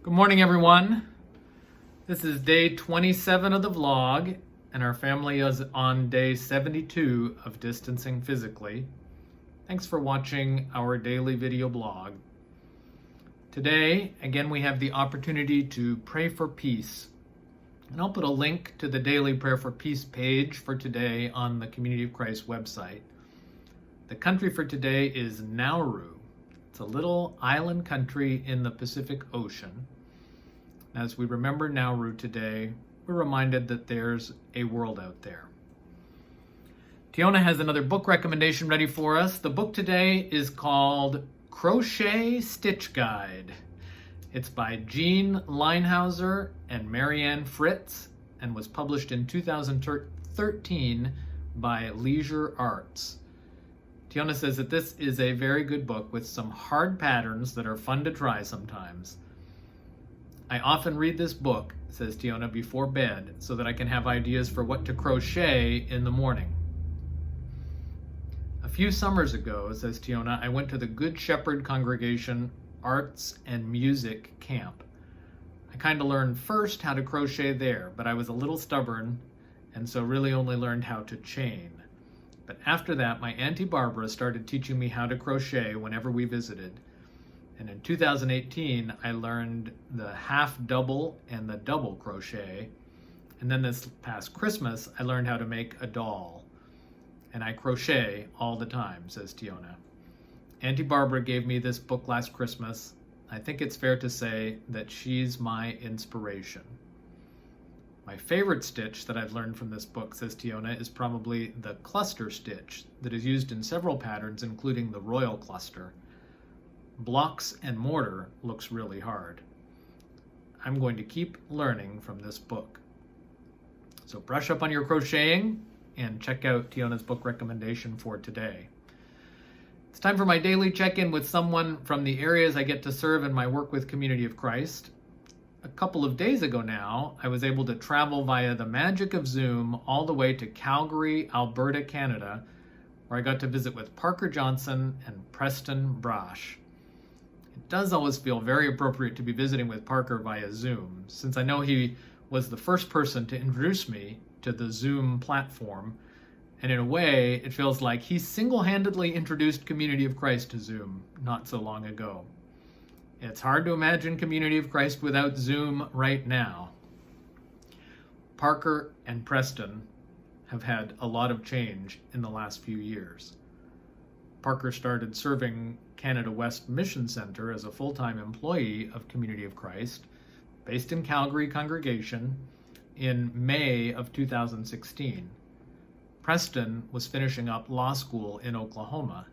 Good morning, everyone. This is day 27 of the vlog, and our family is on day 72 of distancing physically. Thanks for watching our daily video blog. Today, again, we have the opportunity to pray for peace. And I'll put a link to the daily Prayer for Peace page for today on the Community of Christ website. The country for today is Nauru. It's a little island country in the Pacific Ocean. As we remember Nauru today, we're reminded that there's a world out there. Tiona has another book recommendation ready for us. The book today is called Crochet Stitch Guide. It's by Jean Leinhauser and Marianne Fritz and was published in 2013 by Leisure Arts. Tiona says that this is a very good book with some hard patterns that are fun to try sometimes. I often read this book, says Tiona, before bed so that I can have ideas for what to crochet in the morning. A few summers ago, says Tiona, I went to the Good Shepherd Congregation Arts and Music Camp. I kind of learned first how to crochet there, but I was a little stubborn and so really only learned how to chain. But after that, my Auntie Barbara started teaching me how to crochet whenever we visited. And in 2018, I learned the half double and the double crochet. And then this past Christmas, I learned how to make a doll. And I crochet all the time, says Tiona. Auntie Barbara gave me this book last Christmas. I think it's fair to say that she's my inspiration. My favorite stitch that I've learned from this book, says Tiona, is probably the cluster stitch that is used in several patterns, including the royal cluster. Blocks and mortar looks really hard. I'm going to keep learning from this book. So brush up on your crocheting and check out Tiona's book recommendation for today. It's time for my daily check-in with someone from the areas I get to serve in my work with Community of Christ. A couple of days ago now, I was able to travel via the magic of Zoom all the way to Calgary, Alberta, Canada, where I got to visit with Parker Johnson and Preston Brash. It does always feel very appropriate to be visiting with Parker via Zoom, since I know he was the first person to introduce me to the Zoom platform, and in a way, it feels like he single-handedly introduced Community of Christ to Zoom not so long ago. It's hard to imagine Community of Christ without Zoom right now. Parker and Preston have had a lot of change in the last few years. Parker started serving Canada West Mission Center as a full-time employee of Community of Christ, based in Calgary congregation, in May of 2016. Preston was finishing up law school in Oklahoma.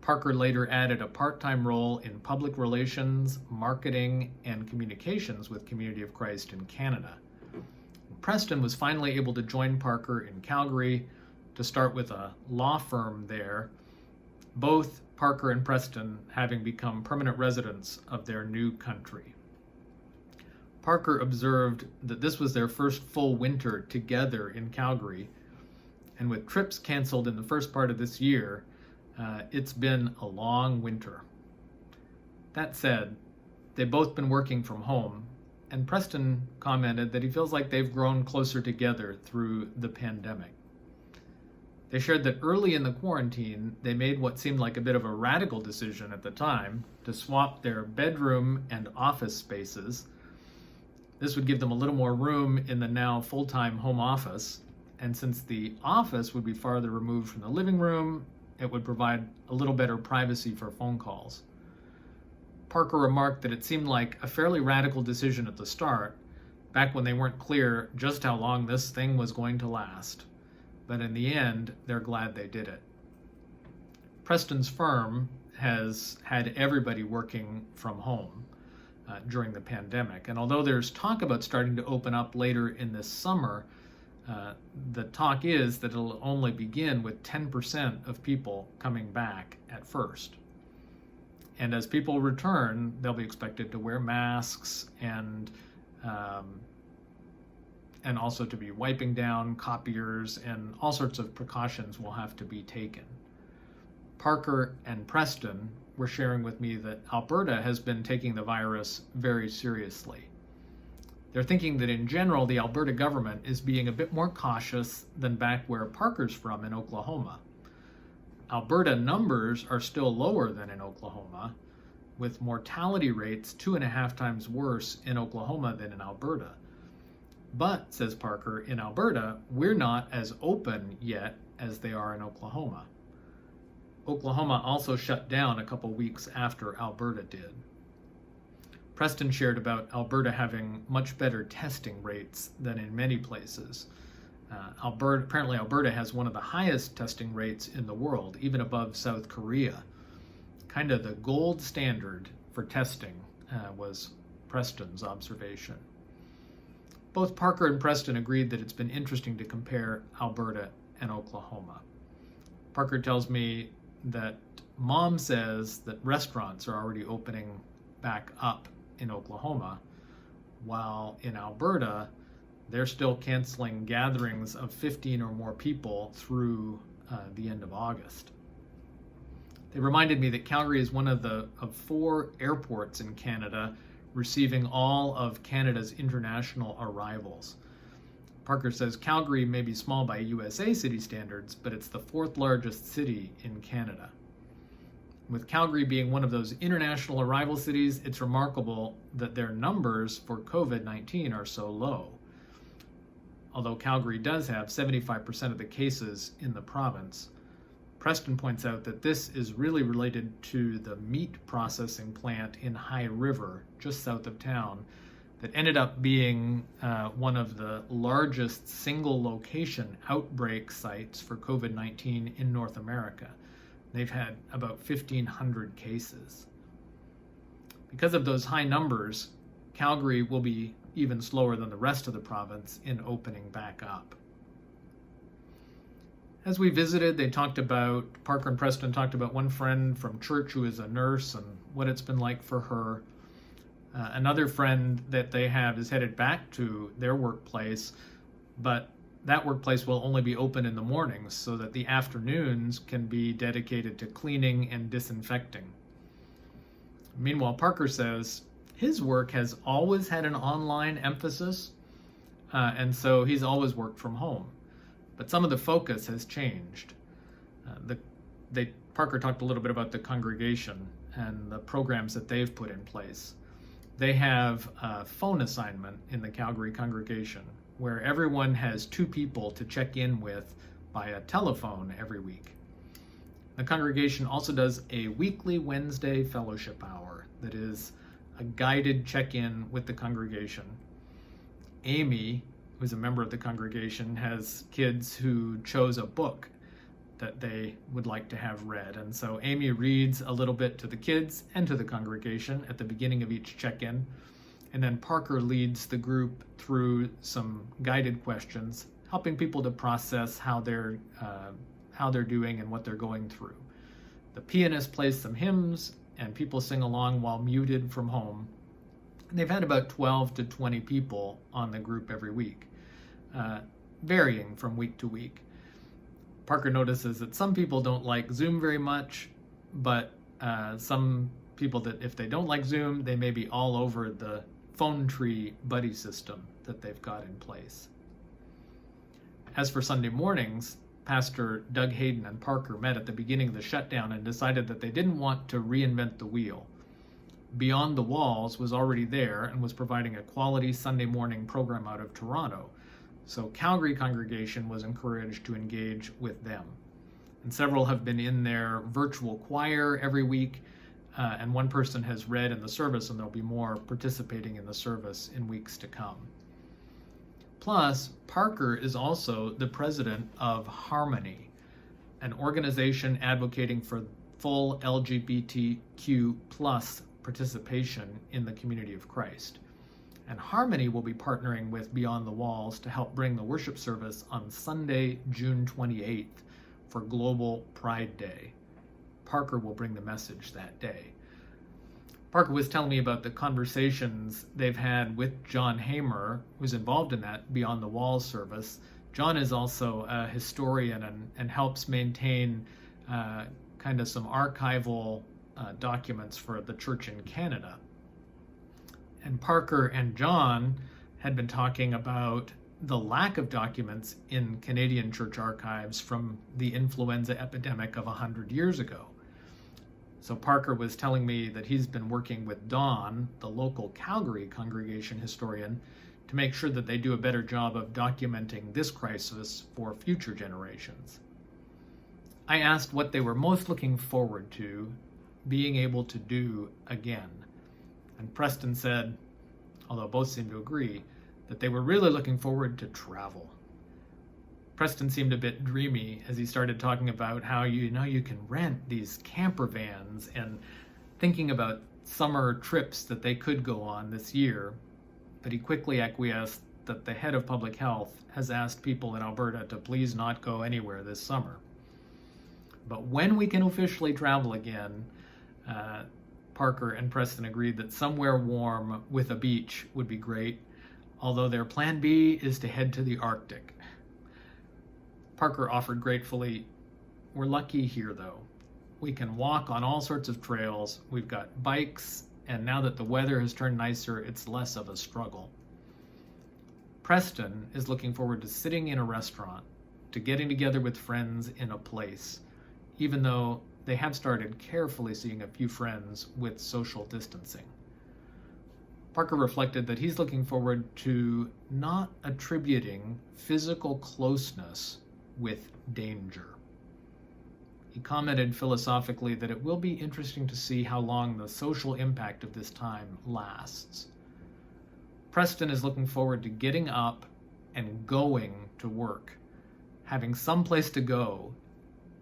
Parker later added a part-time role in public relations, marketing, and communications with Community of Christ in Canada. Preston was finally able to join Parker in Calgary to start with a law firm there, both Parker and Preston having become permanent residents of their new country. Parker observed that this was their first full winter together in Calgary, and with trips canceled in the first part of this year, it's been a long winter. That said, they've both been working from home, and Preston commented that he feels like they've grown closer together through the pandemic. They shared that early in the quarantine, they made what seemed like a bit of a radical decision at the time to swap their bedroom and office spaces. This would give them a little more room in the now full-time home office, and since the office would be farther removed from the living room, it would provide a little better privacy for phone calls. Parker remarked that it seemed like a fairly radical decision at the start, back when they weren't clear just how long this thing was going to last. But in the end, they're glad they did it. Preston's firm has had everybody working from home during the pandemic. And although there's talk about starting to open up later in this summer, the talk is that it'll only begin with 10% of people coming back at first. And as people return, they'll be expected to wear masks and also to be wiping down copiers, and all sorts of precautions will have to be taken. Parker and Preston were sharing with me that Alberta has been taking the virus very seriously. They're thinking that in general, the Alberta government is being a bit more cautious than back where Parker's from in Oklahoma. Alberta numbers are still lower than in Oklahoma, with mortality rates 2.5 times worse in Oklahoma than in Alberta. But, says Parker, in Alberta, we're not as open yet as they are in Oklahoma. Oklahoma also shut down a couple weeks after Alberta did. Preston shared about Alberta having much better testing rates than in many places. Apparently Alberta has one of the highest testing rates in the world, even above South Korea. Kind of the gold standard for testing was Preston's observation. Both Parker and Preston agreed that it's been interesting to compare Alberta and Oklahoma. Parker tells me that Mom says that restaurants are already opening back up in Oklahoma, while in Alberta, they're still canceling gatherings of 15 or more people through the end of August. They reminded me that Calgary is one of 4 airports in Canada receiving all of Canada's international arrivals. Parker says Calgary may be small by USA city standards, but it's the 4th largest city in Canada. With Calgary being one of those international arrival cities, it's remarkable that their numbers for COVID-19 are so low. Although Calgary does have 75% of the cases in the province, Preston points out that this is really related to the meat processing plant in High River, just south of town, that ended up being one of the largest single location outbreak sites for COVID-19 in North America. They've had about 1,500 cases. Because of those high numbers, Calgary will be even slower than the rest of the province in opening back up. As we visited, Parker and Preston talked about one friend from church who is a nurse and what it's been like for her. Another friend that they have is headed back to their workplace, but that workplace will only be open in the mornings so that the afternoons can be dedicated to cleaning and disinfecting. Meanwhile, Parker says his work has always had an online emphasis, and so he's always worked from home. But some of the focus has changed. Parker talked a little bit about the congregation and the programs that they've put in place. They have a phone assignment in the Calgary congregation where everyone has 2 people to check in with by a telephone every week. The congregation also does a weekly Wednesday fellowship hour that is a guided check-in with the congregation. Amy, who's a member of the congregation, has kids who chose a book that they would like to have read. And so Amy reads a little bit to the kids and to the congregation at the beginning of each check-in. And then Parker leads the group through some guided questions, helping people to process how they're doing and what they're going through. The pianist plays some hymns, and people sing along while muted from home. And they've had about 12 to 20 people on the group every week, varying from week to week. Parker notices that some people don't like Zoom very much, but some people that if they don't like Zoom, they may be all over the phone tree buddy system that they've got in place. As for Sunday mornings, Pastor Doug Hayden and Parker met at the beginning of the shutdown and decided that they didn't want to reinvent the wheel. Beyond the Walls was already there and was providing a quality Sunday morning program out of Toronto, so Calgary congregation was encouraged to engage with them. And several have been in their virtual choir every week, and one person has read in the service, and there'll be more participating in the service in weeks to come. Plus, Parker is also the president of Harmony, an organization advocating for full LGBTQ plus participation in the community of Christ. And Harmony will be partnering with Beyond the Walls to help bring the worship service on Sunday, June 28th for Global Pride Day. Parker will bring the message that day. Parker was telling me about the conversations they've had with John Hamer, who's involved in that Beyond the Walls service. John is also a historian and helps maintain kind of some archival documents for the church in Canada. And Parker and John had been talking about the lack of documents in Canadian church archives from the influenza epidemic of 100 years ago. So Parker was telling me that he's been working with Don, the local Calgary congregation historian, to make sure that they do a better job of documenting this crisis for future generations. I asked what they were most looking forward to being able to do again. And Preston said, although both seemed to agree, that they were really looking forward to travel. Preston seemed a bit dreamy as he started talking about how you can rent these camper vans and thinking about summer trips that they could go on this year. But he quickly acquiesced that the head of public health has asked people in Alberta to please not go anywhere this summer. But when we can officially travel again, Parker and Preston agreed that somewhere warm with a beach would be great, although their plan B is to head to the Arctic. Parker offered gratefully, "We're lucky here though. We can walk on all sorts of trails, we've got bikes, and now that the weather has turned nicer, it's less of a struggle." Preston is looking forward to sitting in a restaurant, to getting together with friends in a place, even though they have started carefully seeing a few friends with social distancing. Parker reflected that he's looking forward to not attributing physical closeness with danger. He commented philosophically that it will be interesting to see how long the social impact of this time lasts. Preston is looking forward to getting up and going to work, having some place to go,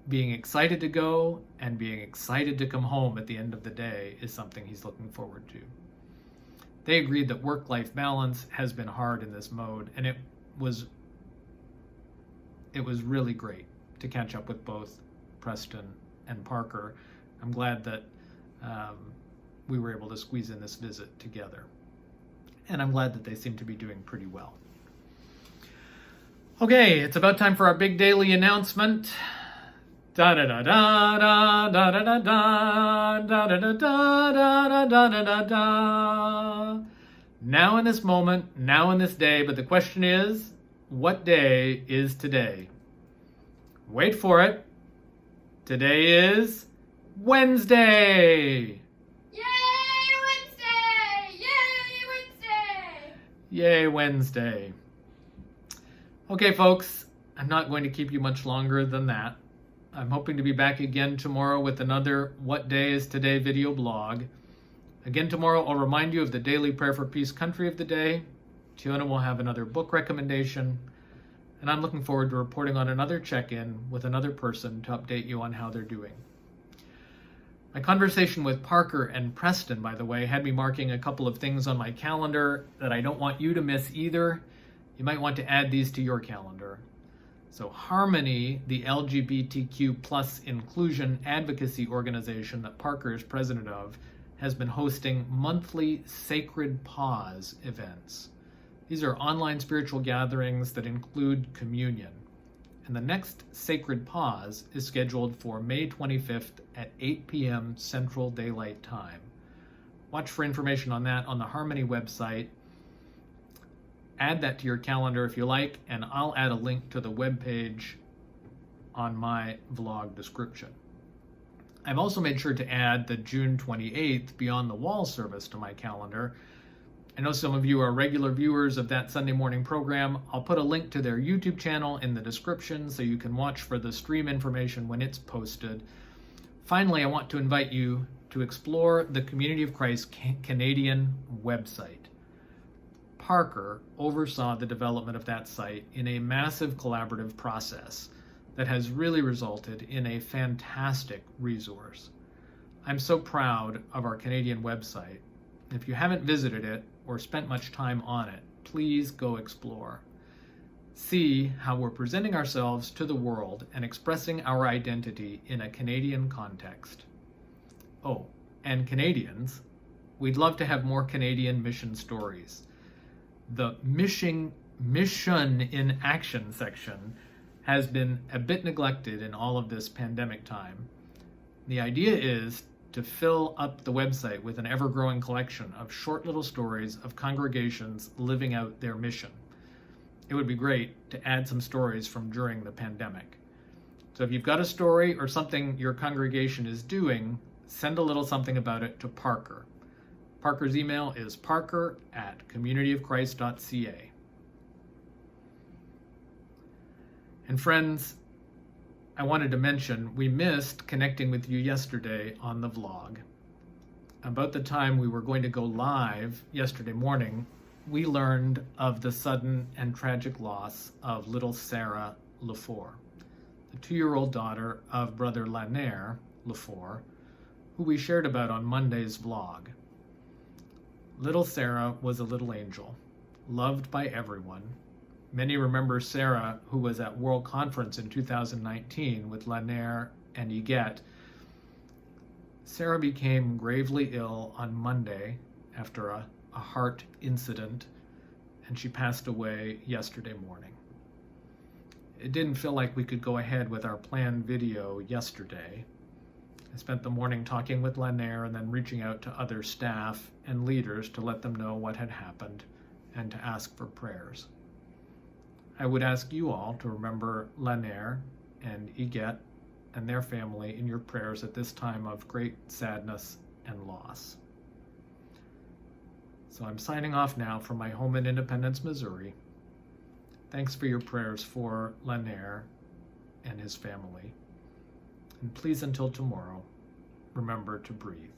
being excited to go, and being excited to come home at the end of the day is something he's looking forward to. They agreed that work-life balance has been hard in this mode, and it was really great to catch up with both Preston and Parker. I'm glad that we were able to squeeze in this visit together. And I'm glad that they seem to be doing pretty well. Okay, it's about time for our big daily announcement. Da da da da da da da da da da da da da da da da da. Now in this moment, now in this day, but the question is, what day is today? Wait for it. Today is Wednesday. Yay, Wednesday! Yay, Wednesday! Yay, Wednesday. Okay, folks, I'm not going to keep you much longer than that. I'm hoping to be back again tomorrow with another What Day is Today video blog. Again tomorrow, I'll remind you of the daily prayer for peace country of the day. Tiona will have another book recommendation. And I'm looking forward to reporting on another check-in with another person to update you on how they're doing. My conversation with Parker and Preston, by the way, had me marking a couple of things on my calendar that I don't want you to miss either. You might want to add these to your calendar. So Harmony, the LGBTQ plus inclusion advocacy organization that Parker is president of, has been hosting monthly Sacred Pause events. These are online spiritual gatherings that include communion. And the next Sacred Pause is scheduled for May 25th at 8 p.m. Central Daylight Time. Watch for information on that on the Harmony website. Add that to your calendar if you like, and I'll add a link to the webpage on my vlog description. I've also made sure to add the June 28th Beyond the Wall service to my calendar. I know some of you are regular viewers of that Sunday morning program. I'll put a link to their YouTube channel in the description so you can watch for the stream information when it's posted. Finally, I want to invite you to explore the Community of Christ Canadian website. Parker oversaw the development of that site in a massive collaborative process that has really resulted in a fantastic resource. I'm so proud of our Canadian website. If you haven't visited it or spent much time on it, please go explore. See how we're presenting ourselves to the world and expressing our identity in a Canadian context. Oh, and Canadians, we'd love to have more Canadian mission stories. The mission in action section has been a bit neglected in all of this pandemic time. The idea is to fill up the website with an ever-growing collection of short little stories of congregations living out their mission. It would be great to add some stories from during the pandemic. So if you've got a story or something your congregation is doing, send a little something about it to Parker. Parker's email is parker@communityofchrist.ca. And friends, I wanted to mention we missed connecting with you yesterday on the vlog. About the time we were going to go live yesterday morning, we learned of the sudden and tragic loss of little Sarah Lefort, the 2-year-old daughter of Brother Lanier Lefort, who we shared about on Monday's vlog. Little Sarah was a little angel, loved by everyone. Many remember Sarah, who was at World Conference in 2019 with Lanier and Yiguette. Sarah became gravely ill on Monday after a heart incident, and she passed away yesterday morning. It didn't feel like we could go ahead with our planned video yesterday. I spent the morning talking with Lanier and then reaching out to other staff and leaders to let them know what had happened and to ask for prayers. I would ask you all to remember Lanier and Yiguette and their family in your prayers at this time of great sadness and loss. So I'm signing off now from my home in Independence, Missouri. Thanks for your prayers for Lanier and his family. And please, until tomorrow, remember to breathe.